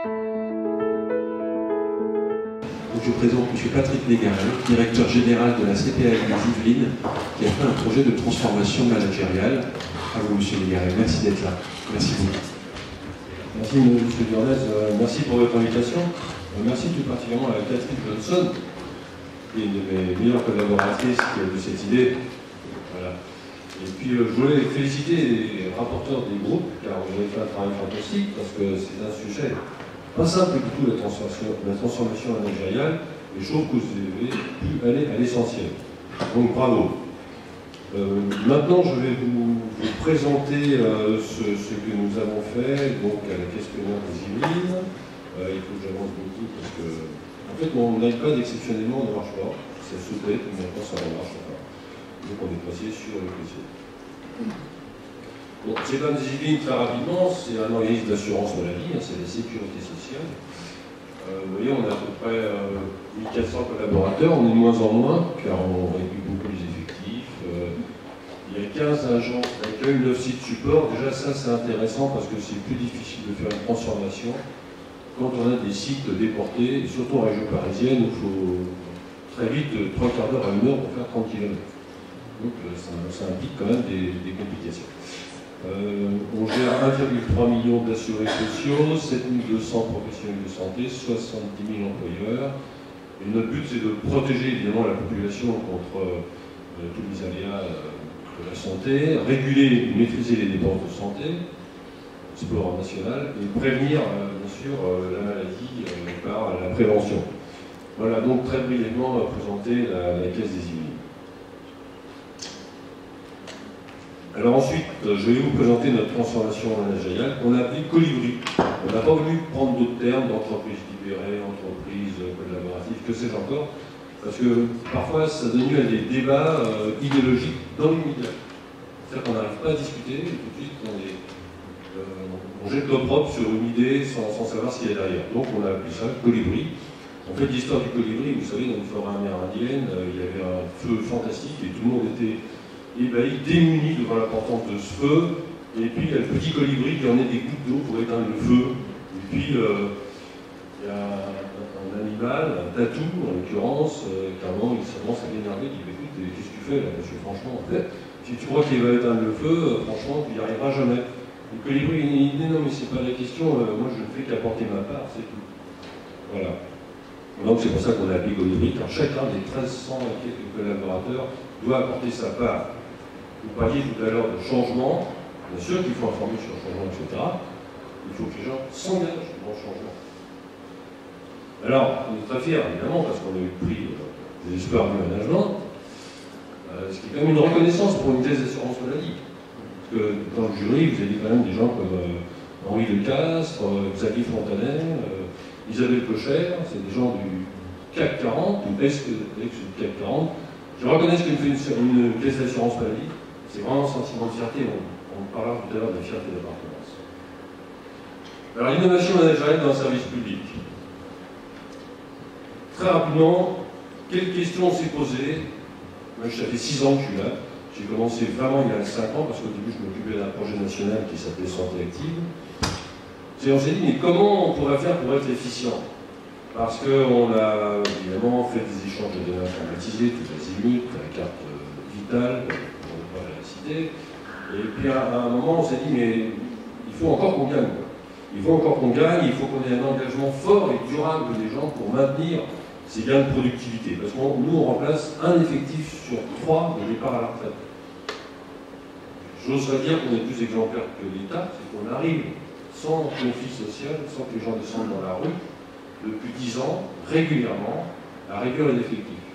Donc je présente M. Patrick Légarin, directeur général de la CPAM des Yvelines, qui a fait un projet de transformation managériale. À vous, M. Légarin, merci d'être là. Merci beaucoup. Merci M. Durnez, merci pour votre invitation. Merci tout particulièrement à Catherine Johnson, qui est une de mes meilleures collaboratrices qui a eu cette idée. Voilà. Et puis je voulais féliciter les rapporteurs des groupes, car vous avez fait un travail fantastique, parce que c'est un sujet pas simple du tout, la transformation managériale, et je trouve que vous avez pu aller à l'essentiel. Donc bravo. Maintenant, je vais vous présenter ce que nous avons fait donc, à la questionnaire des Yvelines. Il faut que j'avance beaucoup parce que, en fait, mon iPad exceptionnellement ne marche pas. Ça sautait, mais maintenant ça ne marche pas. Donc on est passé sur le PC. Bon, CPAM des Yvelines, très rapidement, c'est un organisme d'assurance maladie, hein, c'est la sécurité sociale. Vous voyez, on a à peu près 1400 collaborateurs, on est de moins en moins, car on réduit beaucoup les effectifs. Il y a 15 agences d'accueil, 9 sites support. Déjà, ça, c'est intéressant parce que c'est plus difficile de faire une transformation quand on a des sites déportés, et surtout en région parisienne, où il faut très vite 3 quarts d'heure à 1 heure pour faire 30 km. Donc, ça implique quand même des complications. On gère 1,3 million d'assurés sociaux, 7200 professionnels de santé, 70 000 employeurs. Et notre but, c'est de protéger évidemment la population contre tous les aléas de la santé, réguler et maîtriser les dépenses de santé, sport national, et prévenir bien sûr la maladie par la prévention. Voilà, donc très brièvement présenter la caisse des Yvelines. Alors ensuite, je vais vous présenter notre transformation managériale qu'on a appelée Colibri. On n'a pas voulu prendre d'autres termes d'entreprise libérée, entreprise collaborative, que sais-je encore, parce que parfois ça donne lieu à des débats idéologiques dans l'immédiat. C'est-à-dire qu'on n'arrive pas à discuter, et tout de suite on jette l'opprobre sur une idée sans savoir ce qu'il y a derrière. Donc on a appelé ça Colibri. En fait, l'histoire du colibri, vous savez, dans une forêt amérindienne, il y avait un feu fantastique et tout le monde était ébahi, démuni devant l'importance de ce feu, et puis il y a le petit colibri qui emmenait des gouttes d'eau pour éteindre le feu, et puis il y a un animal, un tatou en l'occurrence, carrément il commence à m'énerver, il dit écoute, qu'est-ce que tu fais là, parce que franchement, si tu crois qu'il va éteindre le feu, franchement tu n'y arriveras jamais. Le colibri il dit non mais c'est pas la question, moi je ne fais qu'apporter ma part, c'est tout. Voilà. Donc c'est pour ça qu'on a appelé Colibri, car chacun des 1300 et quelques collaborateurs doit apporter sa part. Vous parliez tout à l'heure de changement, bien sûr qu'il faut informer sur le changement, etc. Il faut que les gens s'engagent dans le changement. Alors, on est très fiers, évidemment, parce qu'on a eu le prix des espoirs du management, ce qui est quand même une reconnaissance pour une thèse d'assurance maladie. Parce que dans le jury, vous avez quand même des gens comme Henri Lecastre, Xavier Fontanet, Isabelle Cocher, c'est des gens du CAC 40, ou ex-CAC 40. Je reconnais qu'une caisse d'assurance maladie, c'est vraiment un sentiment de fierté. On parlera tout à l'heure de la fierté d'appartenance. Alors, l'innovation managériale dans le service public. Très rapidement, quelles questions on s'est posées? Moi, ça fait 6 ans que je suis là. J'ai commencé vraiment il y a 5 ans, parce qu'au début, je m'occupais d'un projet national qui s'appelait Santé Active. Et on s'est dit, mais comment on pourrait faire pour être efficient? Parce qu'on a évidemment fait des échanges de données informatisés, tout azimut, la carte vitale, on ne va pas la citer. Et puis à un moment, on s'est dit, mais il faut encore qu'on gagne. Il faut encore qu'on gagne, il faut qu'on ait un engagement fort et durable des gens pour maintenir ces gains de productivité. Parce que nous, on remplace un effectif sur 3 de départ à la retraite. J'oserais dire qu'on est plus exemplaire que l'État, c'est qu'on arrive sans conflit social, sans que les gens descendent dans la rue, depuis 10 ans, régulièrement, à réduire les effectifs.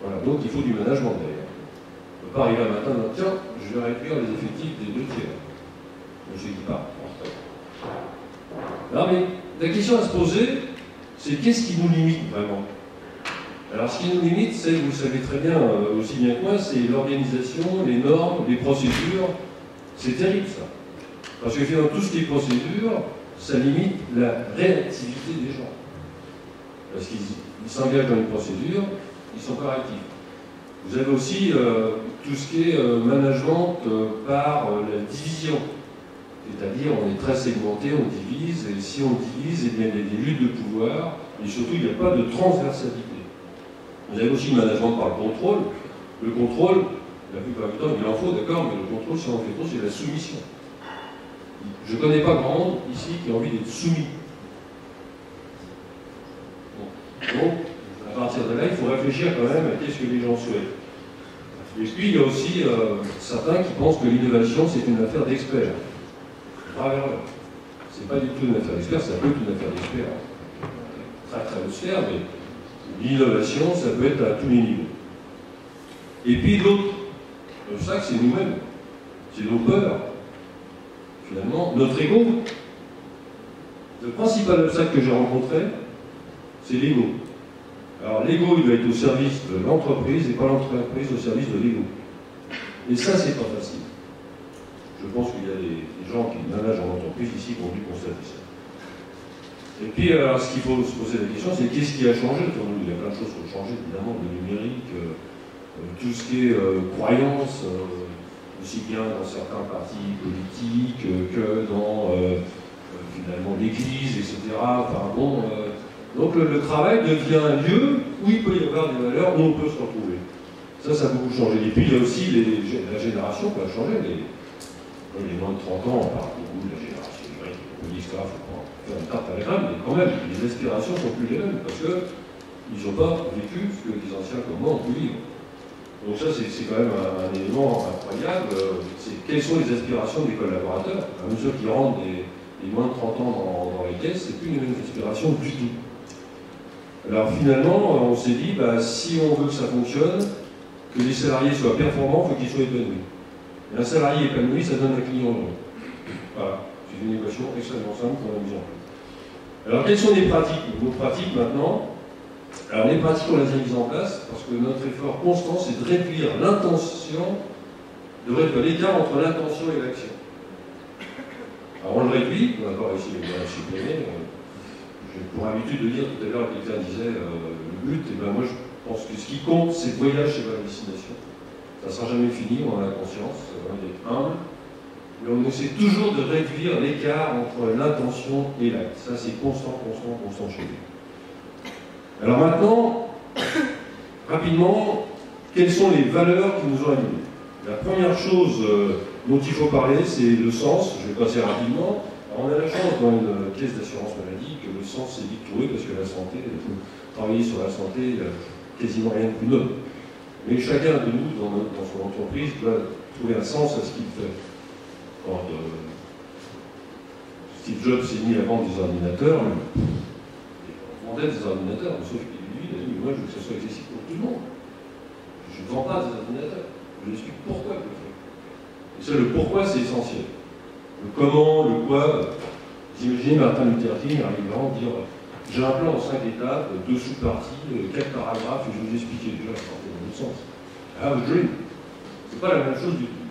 Voilà, donc il faut du management d'ailleurs. On ne peut pas arriver un matin et dire tiens, je vais réduire les effectifs des 2 tiers. Je ne dis pas. Non mais la question à se poser, c'est qu'est-ce qui nous limite vraiment? Alors ce qui nous limite, c'est, vous le savez très bien, aussi bien que moi, c'est l'organisation, les normes, les procédures. C'est terrible ça. Parce que finalement, tout ce qui est procédure, ça limite la réactivité des gens. Parce qu'ils s'engagent dans une procédure, ils sont pas réactifs. Vous avez aussi tout ce qui est management par la division. C'est-à-dire, on est très segmenté, on divise, et si on divise, eh bien, il y a des luttes de pouvoir, et surtout, il n'y a pas de transversalité. Vous avez aussi le management par le contrôle. Le contrôle, la plupart du temps, il en faut, d'accord, mais le contrôle, si on fait trop, c'est la soumission. Je ne connais pas grand monde ici qui a envie d'être soumis. Donc, à partir de là, il faut réfléchir quand même à qu'est-ce que les gens souhaitent. Et puis, il y a aussi certains qui pensent que l'innovation, c'est une affaire d'experts. Grave erreur. C'est pas du tout une affaire d'experts, ça peut être une affaire d'experts. Très très haute sphère, mais l'innovation, ça peut être à tous les niveaux. Et puis l'autre obstacle, c'est nous-mêmes. C'est nos peurs. Finalement, notre ego. Le principal obstacle que j'ai rencontré, c'est l'ego. Alors l'ego, il doit être au service de l'entreprise et pas l'entreprise au service de l'ego. Et ça, c'est pas facile. Je pense qu'il y a des gens qui managent en entreprise ici qui ont dû constater ça. Et puis, alors, ce qu'il faut se poser la question, c'est qu'est-ce qui a changé autour de nous? Il y a plein de choses qui ont changé, évidemment, le numérique, tout ce qui est croyance, aussi bien dans certains partis politiques que dans, finalement, l'Église, etc. Enfin bon, donc le travail devient un lieu où il peut y avoir des valeurs, où on peut se retrouver. Ça a beaucoup changé. Et puis, il y a aussi la génération qui a changé. Les moins de 30 ans, on parle beaucoup de la génération numérique, on dit ça, il faut pas faire une tarte à la crème, mais quand même, les aspirations ne sont plus les mêmes, parce qu'ils n'ont pas vécu ce que les anciens comme moi ont pu vivre. Donc ça, c'est quand même un élément incroyable, c'est quelles sont les aspirations des collaborateurs. À mesure qu'ils rentrent des moins de 30 ans dans les caisses, c'est plus les mêmes aspirations du tout. Alors finalement, on s'est dit, si on veut que ça fonctionne, que les salariés soient performants, il faut qu'ils soient épanouis. Et un salarié épanoui, ça donne un client heureux. Voilà, c'est une équation extrêmement simple qu'on a mise en place. Alors, quelles sont les pratiques? Nos pratiques maintenant, alors les pratiques, on les a mises en place parce que notre effort constant, c'est de réduire l'intention, de réduire l'écart entre l'intention et l'action. Alors, on le réduit, on n'a pas réussi à le supprimer. J'ai pour habitude de dire, tout à l'heure, quelqu'un disait le but, et bien moi je pense que ce qui compte, c'est le voyage et la destination. Ça ne sera jamais fini, on a la conscience, on est humble, mais on essaie toujours de réduire l'écart entre l'intention et l'acte. Ça, c'est constant chez nous. Alors maintenant, rapidement, quelles sont les valeurs qui nous ont animés? La première chose dont il faut parler, c'est le sens. Je vais passer rapidement. Alors, on a la chance dans une caisse d'assurance maladie que le sens s'est vite trouvé parce que la santé, travailler sur la santé, il n'y a quasiment rien de plus noble. Mais chacun de nous, dans son entreprise, doit trouver un sens à ce qu'il fait. Quand Steve Jobs s'est mis à vendre des ordinateurs, on vendait des ordinateurs, sauf qu'il lui, il a dit, moi je veux que ça soit accessible pour tout le monde. Je ne vends pas des ordinateurs. Je lui explique pourquoi je le fais. Et ça, le pourquoi, c'est essentiel. Le comment, le quoi. Vous imaginez Martin Luther King arrivant à dire j'ai un plan en 5 étapes, 2 sous-parties, 4 paragraphes, et je vais vous expliquer déjà, dans le sens. I have a dream. C'est pas la même chose du tout.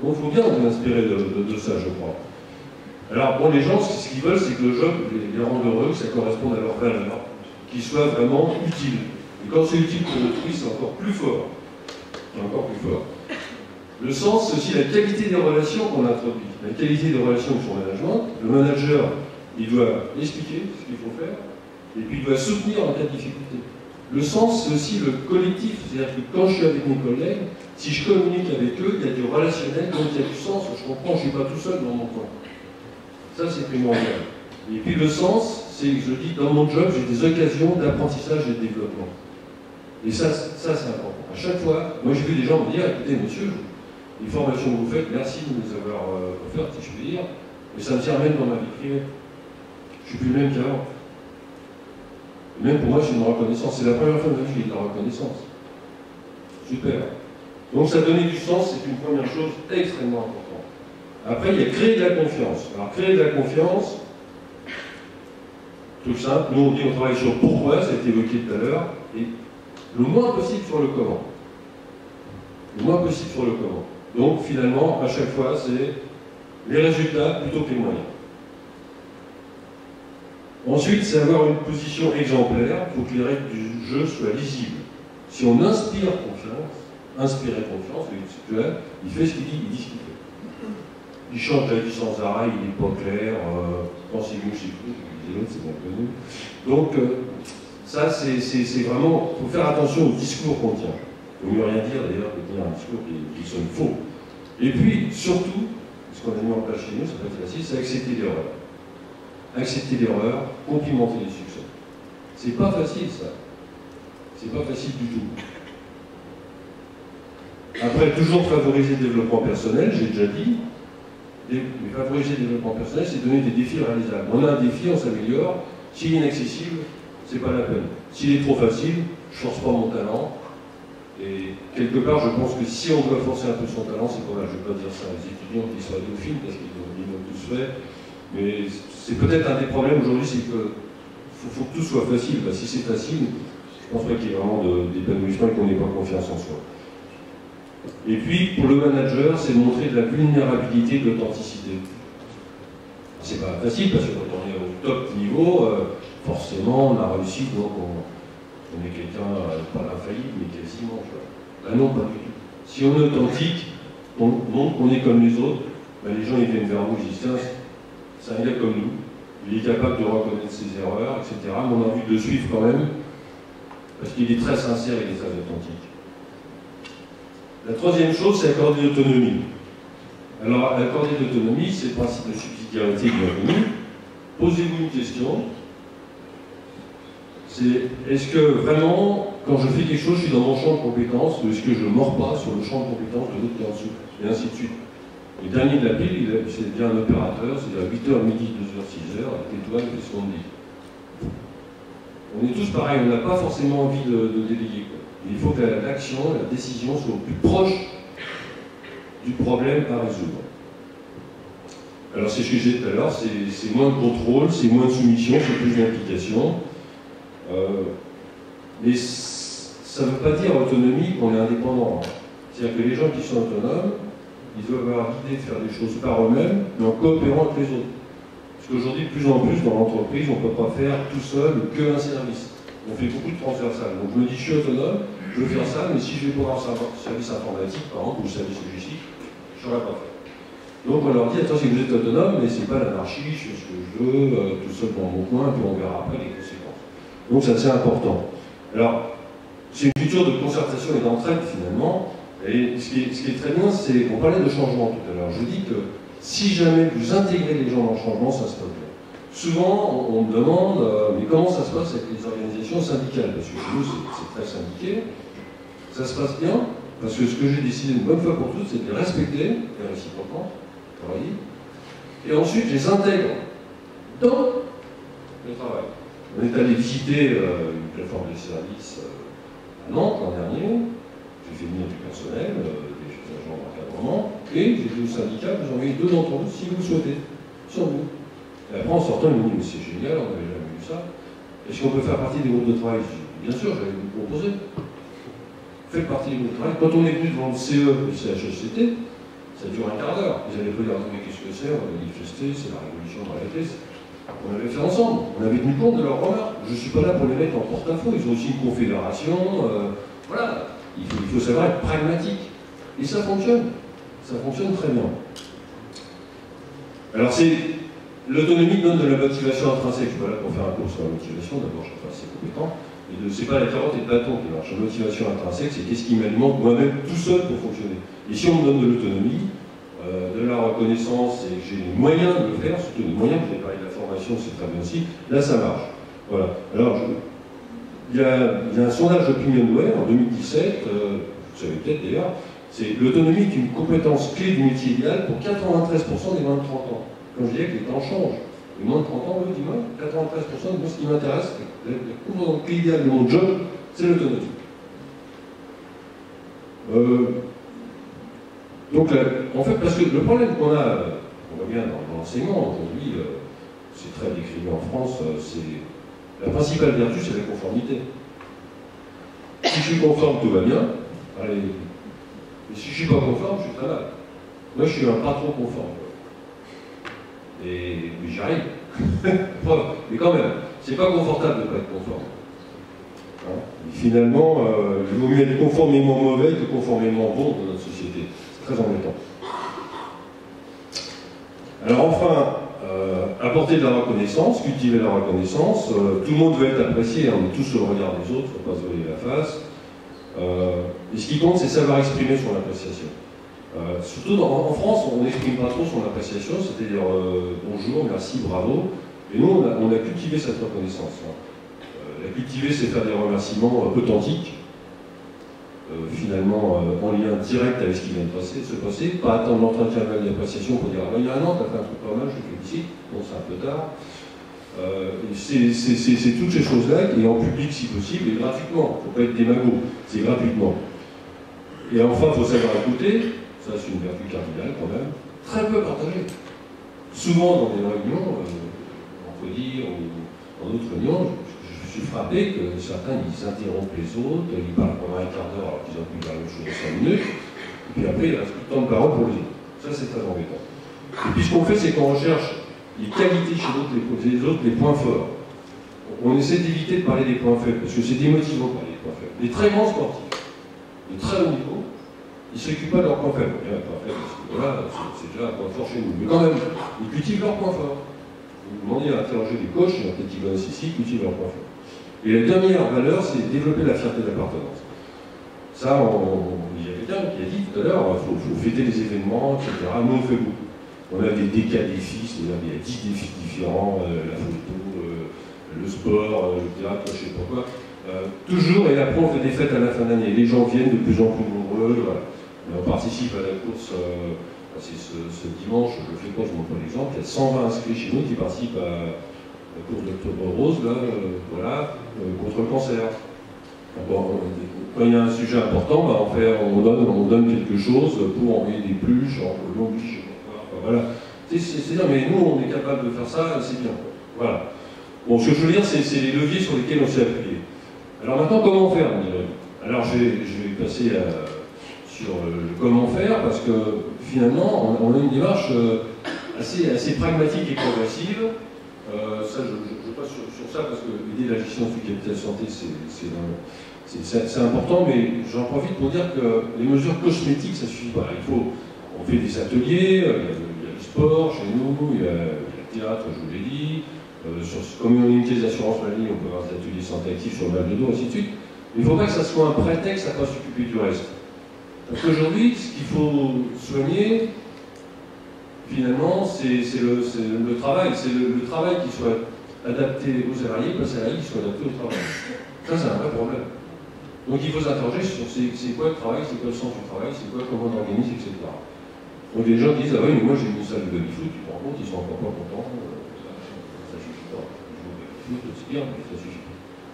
Donc il faut bien s'inspirer de ça, je crois. Alors, bon, les gens, ce qu'ils veulent, c'est que le job les rende heureux, que ça corresponde à leurs valeurs, qu'ils soient vraiment utiles. Et quand c'est utile pour autrui, c'est encore plus fort. C'est encore plus fort. Le sens, c'est aussi la qualité des relations qu'on introduit. La qualité des relations avec son management. Le manager, il doit expliquer ce qu'il faut faire, et puis il doit soutenir en cas de difficulté. Le sens, c'est aussi le collectif. C'est-à-dire que quand je suis avec mes collègues, si je communique avec eux, il y a du relationnel, donc il y a du sens. Je comprends, je ne suis pas tout seul dans mon coin. Ça, c'est primordial. Et puis le sens, c'est que je dis, dans mon job, j'ai des occasions d'apprentissage et de développement. Et ça c'est important. À chaque fois, moi j'ai vu des gens me dire, écoutez, monsieur, les formations que vous faites, merci de nous les avoir offertes, si je puis dire, mais ça me sert même dans ma vie privée. Je suis plus le même qu'avant. Même pour moi, c'est une reconnaissance. C'est la première fois de ma vie que j'ai de la reconnaissance. Super. Donc ça donner du sens, c'est une première chose extrêmement importante. Après, il y a créer de la confiance. Alors créer de la confiance, tout simple, nous on dit on travaille sur pourquoi, ça a été évoqué tout à l'heure, et le moins possible sur le comment. Le moins possible sur le comment. Donc finalement, à chaque fois, c'est les résultats plutôt que les moyens. Ensuite, c'est avoir une position exemplaire, il faut que les règles du jeu soient lisibles. Si on inspire confiance, inspirer confiance, il fait ce qu'il dit, il dit ce qu'il fait. il change d'avis sans arrêt, il n'est pas clair, pensez-vous, c'est fou, c'est bien connu. Donc, ça, c'est vraiment, il faut faire attention au discours qu'on tient. Il ne vaut mieux rien dire d'ailleurs que dire un discours qui sonne faux. Et puis, surtout, ce qu'on a mis en place chez nous, ça peut être facile, c'est accepter l'erreur. Accepter l'erreur, complimenter les succès. C'est pas facile, ça. C'est pas facile du tout. Après, toujours favoriser le développement personnel, j'ai déjà dit. Mais favoriser le développement personnel, c'est donner des défis réalisables. On a un défi, on s'améliore. S'il est inaccessible, c'est pas la peine. S'il est trop facile, je force pas mon talent. Et quelque part, je pense que si on doit forcer un peu son talent, c'est pas mal. Je ne vais pas dire ça aux étudiants qui sont adophiles, parce qu'ils l'ont tous fait. Mais c'est peut-être un des problèmes aujourd'hui, c'est que faut que tout soit facile. Bah, si c'est facile, je pense pas qu'il y ait vraiment d'épanouissement et qu'on n'ait pas confiance en soi. Et puis, pour le manager, c'est montrer de la vulnérabilité, de l'authenticité. C'est pas facile, parce que quand on est au top niveau, forcément, on a réussi, donc on est quelqu'un, pas infaillible, mais quasiment. Ben non, pas du tout. Si on est authentique, on montre qu'on est comme les autres, ben les gens ils viennent vers vous, ils disent tiens, c'est un gars comme nous, il est capable de reconnaître ses erreurs, etc. Mais on a envie de le suivre quand même, parce qu'il est très sincère et il est très authentique. La troisième chose, c'est accorder l'autonomie. Alors, accorder l'autonomie, c'est le principe de subsidiarité qui est connu. Posez-vous une question. C'est est-ce que vraiment, quand je fais quelque chose, je suis dans mon champ de compétences, ou est-ce que je ne mords pas sur le champ de compétences de l'autre qui est en dessous, et ainsi de suite. Le dernier de la pile, c'est bien un opérateur, c'est à 8h, midi, 2h, 6h, avec l'étoile, qu'est-ce qu'on dit. On est tous pareils, on n'a pas forcément envie de déléguer. Il faut que l'action, la décision soit au plus proche du problème à résoudre. Alors c'est ce que j'ai dit tout à l'heure, c'est moins de contrôle, c'est moins de soumission, c'est plus d'implication. Mais ça ne veut pas dire autonomie qu'on est indépendant. C'est-à-dire que les gens qui sont autonomes, ils doivent avoir l'idée de faire des choses par eux-mêmes, mais en coopérant avec les autres. Parce qu'aujourd'hui, de plus en plus, dans l'entreprise, on ne peut pas faire tout seul qu'un service. On fait beaucoup de transversal. Donc je me dis, je suis autonome, je veux faire ça, mais si je vais pour un service informatique, par exemple, ou service logistique, je ne saurais pas faire. Donc on leur dit, attention, vous êtes autonome, mais ce n'est pas l'anarchie, je fais ce que je veux, tout seul dans mon coin, puis on verra après les conséquences. Donc ça, c'est important. Alors, c'est une culture de concertation et d'entraide, finalement. Et ce qui est très bien, c'est qu'on parlait de changement tout à l'heure. Je dis que si jamais vous intégrez les gens dans le changement, ça se passe bien. Souvent, on me demande, mais comment ça se passe avec les organisations syndicales? Parce que chez nous, c'est très syndiqué. Ça se passe bien, parce que ce que j'ai décidé une bonne fois pour toutes, c'est de les respecter, et réciproquement, et ensuite, je les intègre dans le travail. On est allé visiter une plateforme de services à Nantes l'an dernier. J'ai fait venir du personnel, des agents d'encadrement, et j'ai dit au syndicat, vous envoyez 2 d'entre vous si vous le souhaitez, sans vous. Et après, en sortant, ils m'ont dit, mais c'est génial, on n'avait jamais vu ça. Est-ce qu'on peut faire partie des groupes de travail? J'ai dit, bien sûr, j'allais vous le proposer. Faites partie des groupes de travail. Quand on est venu devant le CE et le CHSCT, ça dure un quart d'heure. Ils allaient regarder, mais qu'est-ce que c'est? On avait manifesté, c'est la révolution dans la crise. On avait fait ensemble. On avait tenu compte de leurs remarques. Je ne suis pas là pour les mettre en porte-à-faux. Ils ont aussi une confédération. Voilà. Il faut savoir être pragmatique. Et ça fonctionne. Ça fonctionne très bien. Alors l'autonomie donne de la motivation intrinsèque. Je ne suis pas là pour faire un cours sur la motivation. D'abord, je ne suis pas assez compétent. Et ce n'est pas la carotte et le bâton qui marche. La motivation intrinsèque, c'est qu'est-ce qui m'alimente moi-même tout seul pour fonctionner. Et si on me donne de l'autonomie, de la reconnaissance et que j'ai les moyens de le faire, surtout les moyens, vous avez parlé de la formation, c'est très bien aussi, là ça marche. Voilà. Alors, il y a un sondage d'Opinionway en 2017, vous savez peut-être d'ailleurs, c'est l'autonomie est une compétence clé du métier idéal pour 93% des moins de 30 ans. Quand je disais que les temps changent, les moins de 30 ans, eux, dis-moi, 93% de ce qui m'intéresse, la compétence clé idéale de mon job, c'est l'autonomie. Donc, en fait, parce que le problème qu'on a, on voit bien dans l'enseignement aujourd'hui, c'est très décrié en France, c'est la principale vertu, c'est la conformité. Si je suis conforme, tout va bien. Allez. Mais si je ne suis pas conforme, je suis très mal. Moi, je suis un patron conforme. Et j'y arrive. Mais quand même, c'est pas confortable de ne pas être conforme. Hein? Et finalement, il vaut mieux être conformément mauvais que conformément bon dans notre société. Très embêtant. Alors enfin, apporter de la reconnaissance, cultiver la reconnaissance, tout le monde veut être apprécié, on est tous sur le regard des autres, il ne faut pas se voiler la face. Et ce qui compte, c'est savoir exprimer son appréciation. Surtout en France, on n'exprime pas trop son appréciation, c'est-à-dire bonjour, merci, bravo. Et nous, on a cultivé cette reconnaissance. La cultiver, c'est faire des remerciements authentiques, finalement en lien direct avec ce qui vient de se passer, pas attendre l'entretien d'appréciation pour dire ah ben, il y a un an, tu as fait un truc pas mal, je te félicite, bon c'est un peu tard. C'est toutes ces choses-là, et en public si possible, et gratuitement, il ne faut pas être démago, c'est gratuitement. Et enfin, il faut savoir écouter, ça c'est une vertu cardinale quand même, très peu partagée. Souvent dans des réunions, on peut dire, ou dans d'autres réunions, je suis frappé que certains ils interrompent les autres, ils parlent pendant un quart d'heure alors qu'ils ont pu dire la même chose en 5 minutes, et puis après il reste plus de temps de parole pour les autres. Ça c'est très embêtant. Et puis ce qu'on fait, c'est qu'on recherche les qualités chez les autres, les points forts. On essaie d'éviter de parler des points faibles, parce que c'est démotivant de parler des points faibles. Les très grands sportifs, de très haut niveau, ils ne s'occupent pas de leurs points faibles. Il y a un point faible, parce que voilà, c'est déjà un point fort chez nous. Mais quand même, ils cultivent leurs points forts. Vous demandez à interroger des coachs, il y a peut-être qui connaissent ici, ils cultivent leurs points forts. Et la dernière valeur, c'est développer la fierté d'appartenance. Ça, il y a quelqu'un qui a dit tout à l'heure, il faut fêter les événements, etc. Nous, on fait beaucoup. On a des défis, c'est-à-dire il y a 10 défis différents, la photo, le sport, le théâtre, je ne sais pas quoi. Toujours, et après on fait des fêtes à la fin d'année. Les gens viennent de plus en plus nombreux, voilà. On participe à la course, c'est ce dimanche, je le fais pas, je vous montre l'exemple, il y a 120 inscrits chez nous qui participent à la course d'Octobre Rose, là, voilà, contre le cancer. Bon, quand il y a un sujet important, bah, on donne quelque chose pour envoyer des pluches, en long, je sais pas quoi, enfin, voilà. C'est-à-dire, mais nous, on est capable de faire ça, c'est bien. Voilà. Bon, ce que je veux dire, c'est les leviers sur lesquels on s'est appuyé. Alors maintenant, comment faire, on dirait. Alors, je vais passer sur le comment faire, parce que finalement, on a une démarche assez pragmatique et progressive. Ça, je passe sur ça parce que l'idée de la gestion du capital santé, c'est important, mais j'en profite pour dire que les mesures cosmétiques, ça ne suffit pas. On fait des ateliers, il y a le sport chez nous, il y a le théâtre, je vous l'ai dit, comme on a une caisse d'assurance maladie, on peut avoir des ateliers santé actifs sur le mal de dos, ainsi de suite. Mais il ne faut pas que ça soit un prétexte à ne pas s'occuper du reste. Parce qu'aujourd'hui, ce qu'il faut soigner, finalement, c'est le travail. C'est le travail qui soit adapté aux salariés, pas le salarié qui soit adapté au travail. Ça, c'est un vrai problème. Donc il faut s'interroger sur c'est quoi le travail, c'est quoi le sens du travail, c'est quoi, comment on organise, etc. Donc les gens disent, ah oui, mais moi j'ai une salle de baby-foot, tu te rends compte, ils sont encore pas contents, ça suffit pas. Le baby-foot, c'est bien, mais ça suffit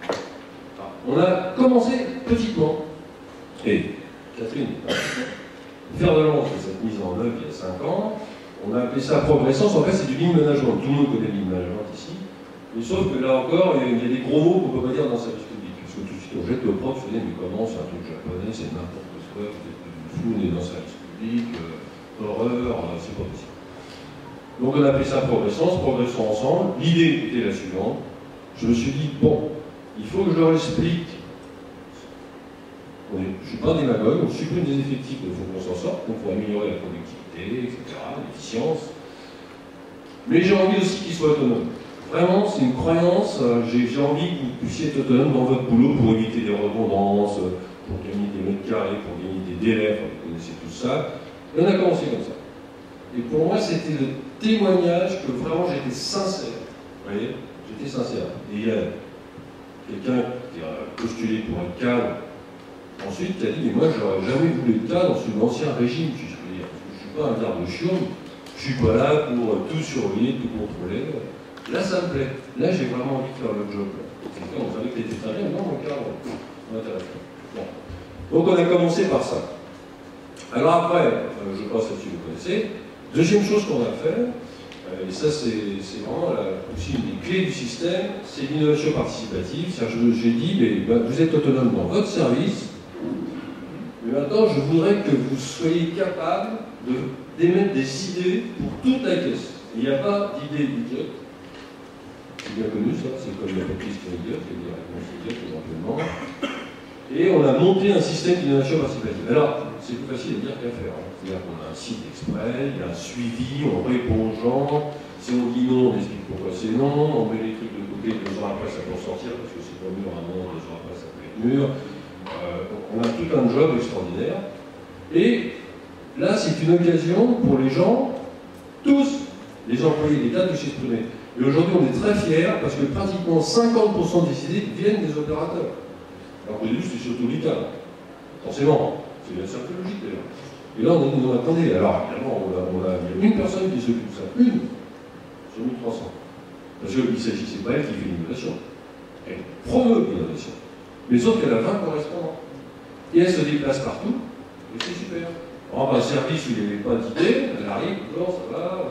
pas. On a commencé petitement, et Catherine, faire de lance de cette mise en œuvre il y a 5 ans, on a appelé ça progressance, en fait c'est du lean management, tout le monde connaît le lean management ici, mais sauf que là encore, il y a des gros mots qu'on ne peut pas dire dans sa vie publique, parce que tout de suite on jette le prof, on se dit mais comment, c'est un truc japonais, c'est n'importe quoi, vous êtes fou, on est dans sa vie publique, horreur, c'est pas possible. Donc on a appelé ça progressance, progressons ensemble, l'idée était la suivante, je me suis dit, bon, il faut que je leur explique. Je ne suis pas démagogue, on supprime des effectifs, il faut qu'on s'en sorte, donc il faut améliorer la productivité, etc., l'efficience. Mais j'ai envie aussi qu'ils soient autonomes. Vraiment, c'est une croyance, j'ai envie que vous puissiez être autonome dans votre boulot pour éviter des redondances, pour gagner des mètres carrés, pour gagner des délais, vous connaissez tout ça. Et on a commencé comme ça. Et pour moi, c'était le témoignage que vraiment j'étais sincère. Vous voyez, j'étais sincère. Et il y a quelqu'un qui a postulé pour un cadre. Ensuite, tu as dit, mais moi, j'aurais jamais voulu être là dans un ancien régime, si je peux dire. Parce que je ne suis pas un garde-chiourme, je ne suis pas là pour tout surveiller, tout contrôler. Là, ça me plaît. Là, j'ai vraiment envie de faire le job. On savait que tu étais très bien, non, mon cadre, on m'intéresse. Bon. Donc, on a commencé par ça. Alors après, je passe là-dessus, vous connaissez. Deuxième chose qu'on a fait, et ça, c'est vraiment aussi une des clés du système, c'est l'innovation participative. J'ai dit, mais, vous êtes autonome dans votre service. Mais maintenant, je voudrais que vous soyez capable d'émettre des idées pour toute la caisse. Il n'y a pas d'idée idiote. C'est bien connu ça, c'est comme la question idiote, il y a des réponses idiotes éventuellement. Et on a monté un système d'innovation participative. Alors, c'est plus facile à dire qu'à faire. Hein. C'est-à-dire qu'on a un site exprès, il y a un suivi, on répond aux gens. Si on dit non, on explique pourquoi c'est non. On met les trucs de côté, 2 ans après, ça peut sortir, parce que c'est pas mûr un an, 2 ans après, ça peut être mûr. On a tout un job extraordinaire. Et là, c'est une occasion pour les gens, tous, les employés d'État, de s'exprimer. Et aujourd'hui, on est très fiers, parce que pratiquement 50% des idées viennent des opérateurs. Alors qu'au début, c'était surtout l'État. Forcément, c'est bien sûr logique d'ailleurs. Et là, on a dit, non, attendez, alors évidemment, il y a une personne qui s'occupe de ça, une, sur 1300. Parce qu'il ne s'agissait pas elle qui fait l'innovation. Elle promeut l'innovation. Mais sauf qu'elle a 20 correspondants. Et elle se déplace partout, et c'est super. On rentre un service où il n'y avait pas d'idée, elle arrive, bonjour, ça va.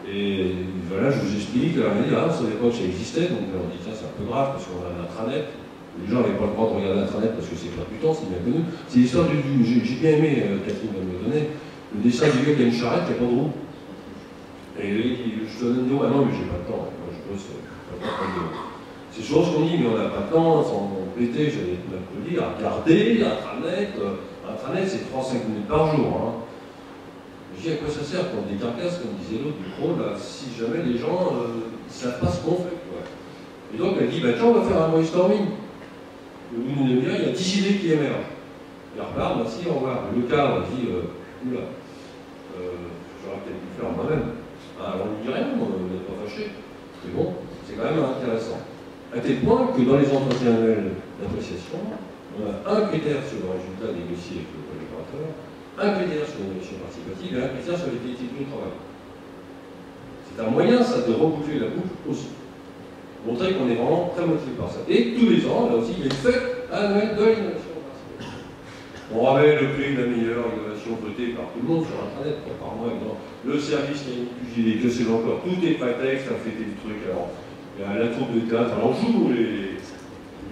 Et voilà, je vous explique, elle m'a dit, ah, ça savait pas que ça existait, donc on dit, tiens, c'est un peu grave, parce qu'on a un intranet. Les gens n'avaient pas le droit de regarder Internet parce que c'est pas du temps, c'est bien connu. C'est l'histoire du. J'ai bien aimé, Catherine va me le donner, le dessin du gars qui a une charrette qui n'a pas de roue. Et je te donne ah non, mais j'ai pas le temps, moi je bosse, c'est chose qu'on dit, mais on n'a pas le temps, sans péter, j'allais tout mercredi, à regarder, Intranet. Intranet, c'est 3-5 minutes par jour. Hein. Je dis à quoi ça sert quand des carcasses, comme disait l'autre du pro, là, si jamais les gens ne savent pas ce qu'on fait. Quoi. Et donc elle dit, bah tiens, on va faire un brainstorming. Au bout d'une demi-heure, il y a 10 idées qui émergent. Il repart, merci, au revoir. Le cadre dit, oula, j'aurais peut-être pu le faire moi-même. Alors on ne dit rien, on n'est pas fâché. Mais bon, c'est quand même intéressant. À tel point que dans les entretiens annuels d'appréciation, on a un critère sur le résultat négocié avec le collaborateur, un critère sur l'innovation participative et un critère sur les qualités du travail. C'est un moyen, ça, de reboucler la boucle aussi. Montrer qu'on est vraiment très motivé par ça. Et tous les ans, là aussi, il y a une fête annuelle de l'innovation participative. On ramène le prix de la meilleure innovation votée par tout le monde sur Internet, par moi, le service qui a une plus que c'est encore, tout est prétexte à fêter le truc. Alors, il y a la troupe de théâtre, alors on joue les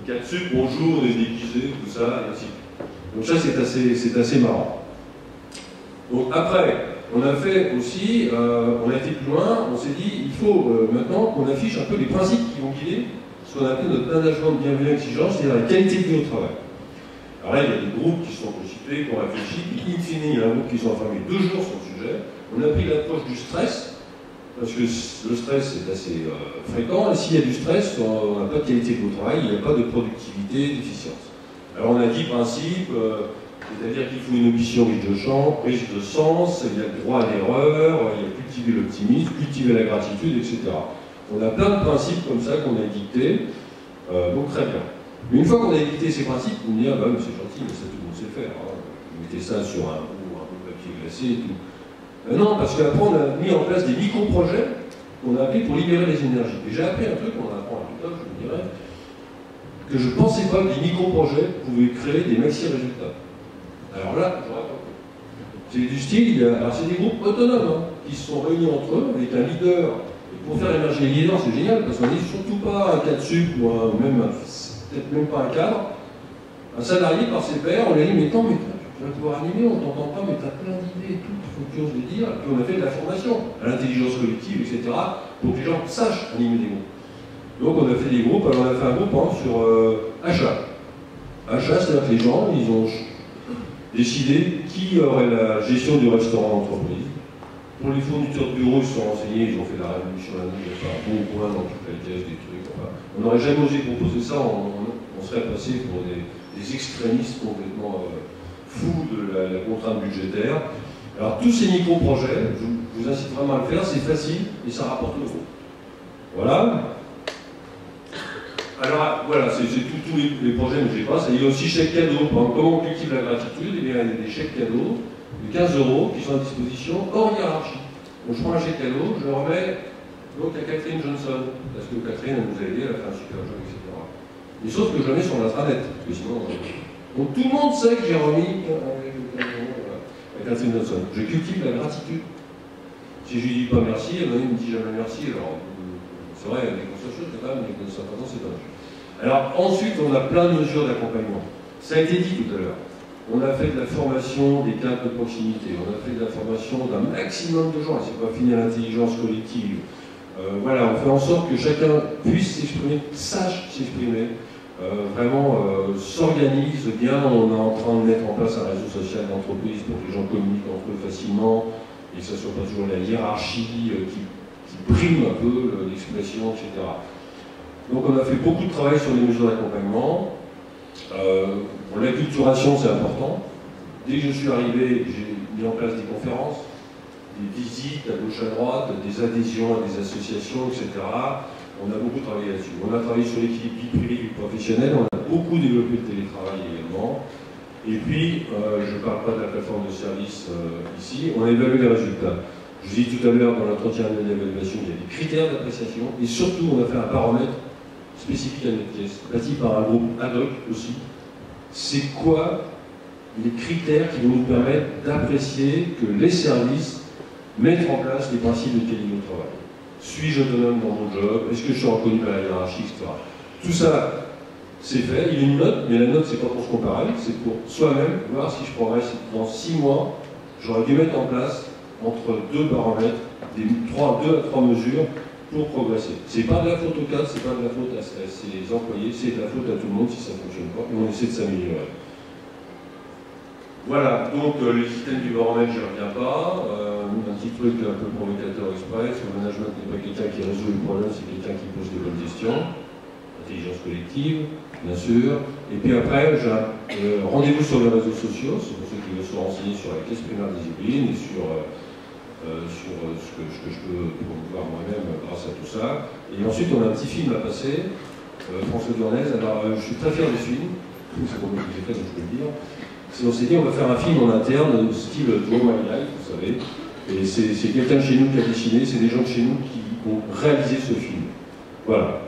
4 sucres, on joue, on est déguisés, tout ça, et ainsi. Donc ça, c'est assez marrant. Donc après, on a fait aussi, on a été plus loin, on s'est dit, il faut maintenant qu'on affiche un peu les principes qui vont guider ce qu'on appelle notre management bienveillant exigeant, c'est-à-dire la qualité de vie au travail. Alors là, il y a des groupes qui sont constitués, qui ont réfléchi, puis in fine, il y a un groupe qui sont informés 2 jours sur le sujet. On a pris l'approche du stress, parce que le stress est assez fréquent, et s'il y a du stress, on n'a pas de qualité de vie au travail, il n'y a pas de productivité, d'efficience. Alors on a 10 principes, c'est-à-dire qu'il faut une ambition riche de sens, il y a le droit à l'erreur, il y a cultiver l'optimisme, cultiver la gratitude, etc. On a plein de principes comme ça qu'on a dictés, donc très bien. Mais une fois qu'on a dicté ces principes, on dit, ah bah c'est gentil, mais ça tout le monde sait faire. Hein. Vous mettez ça sur un bout de papier glacé et tout. Non, parce qu'après on a mis en place des micro-projets qu'on a appelés pour libérer les énergies. Et j'ai appris un truc qu'on apprend à l'école, je vous dirais, que je ne pensais pas que des micro-projets pouvaient créer des maxi-résultats. Alors là, j'aurais pas compris. C'est du style, alors c'est des groupes autonomes hein, qui se sont réunis entre eux avec un leader. Et pour faire émerger les leaders, c'est génial parce qu'on n'est surtout pas un cas de sucre ou même peut-être même pas un cadre. Un salarié par ses pairs, on lui a dit mais attends, mais tu vas pouvoir animer, on t'entend pas, mais tu as plein d'idées et tout, il faut que tu oses le dire. Et puis on a fait de la formation à l'intelligence collective, etc. pour que les gens sachent animer des groupes. Donc on a fait des groupes, alors on a fait un groupe sur achat. Achat, c'est-à-dire que les gens, ils ont décidé qui aurait la gestion du restaurant d'entreprise. Pour les fournisseurs de bureaux, ils se sont renseignés, ils ont fait la révolution la nuit, il y a un bon point dans toute la caisse, des trucs. Enfin, on n'aurait jamais osé proposer ça, on serait passé pour des extrémistes complètement fous de la contrainte budgétaire. Alors tous ces micro-projets, je vous incite vraiment à le faire, c'est facile et ça rapporte le gros. Voilà. Alors voilà, c'est tous les projets que j'ai pas. Il y a aussi chèque cadeau. Comment on cultive la gratitude? Eh bien, il y a des chèques cadeaux de 15 € qui sont à disposition hors hiérarchie. Donc je prends un chèque cadeau, je le remets donc à Catherine Johnson, parce que Catherine elle nous a aidé, elle a fait un super job, etc. Mais sauf que je le mets sur l'intranet, parce que sinon. Donc tout le monde sait que j'ai remis à Catherine Johnson. Je cultive la gratitude. Si je lui dis pas merci, elle me dit jamais merci. Alors c'est vrai, il y a des grosses choses, quand même, mais de 50 ans, c'est pas mal. Alors ensuite, on a plein de mesures d'accompagnement. Ça a été dit tout à l'heure. On a fait de la formation des cadres de proximité, on a fait de la formation d'un maximum de gens, et c'est pas fini à l'intelligence collective. Voilà, on fait en sorte que chacun puisse s'exprimer, sache s'exprimer. s'organise bien. On est en train de mettre en place un réseau social d'entreprise pour que les gens communiquent entre eux facilement et que ce ne soit pas toujours la hiérarchie qui prime un peu l'expression, etc. Donc on a fait beaucoup de travail sur les mesures d'accompagnement. Pour l'acculturation, c'est important. Dès que je suis arrivé, j'ai mis en place des conférences, des visites à gauche à droite, des adhésions à des associations, etc. On a beaucoup travaillé là-dessus. On a travaillé sur l'équilibre vie privée vie professionnelle, on a beaucoup développé le télétravail également. Et puis, je ne parle pas de la plateforme de service ici, on a évalué les résultats. Je vous ai dit tout à l'heure, dans l'entretien annuel d'évaluation, il y a des critères d'appréciation, et surtout, on a fait un baromètre spécifique à notre pièce, bâti par un groupe ad hoc aussi. C'est quoi les critères qui vont nous permettre d'apprécier que les services mettent en place les principes de qualité au travail? Suis-je autonome dans mon job? Est-ce que je suis reconnu par la hiérarchie, etc. Tout ça, c'est fait. Il y a une note, mais la note, c'est pas pour se comparer, c'est pour soi-même voir si je progresse. Dans 6 mois, j'aurais dû mettre en place entre 2 paramètres, 2 à 3 mesures pour progresser. C'est pas de la faute au cadre, c'est pas de la faute à ses employés, c'est de la faute à tout le monde si ça ne fonctionne pas, et on essaie de s'améliorer. Voilà, donc le système du baromètre, je ne reviens pas. Un petit truc un peu provocateur express, le management n'est pas quelqu'un qui résout le problème, c'est quelqu'un qui pose des bonnes questions. Intelligence collective, bien sûr. Et puis après, j'ai rendez-vous sur les réseaux sociaux, c'est pour ceux qui veulent se renseigner sur la caisse primaire des Yvelines et sur ce que je peux promouvoir moi-même grâce à tout ça. Et ensuite, on a un petit film à passer, François Dornez. Alors, je suis très fier de ce film, c'est pour moi que j'ai fait, donc je peux le dire. On s'est dit, on va faire un film en interne, style Draw My Life, vous savez. Et c'est quelqu'un de chez nous qui a dessiné, c'est des gens de chez nous qui ont réalisé ce film. Voilà.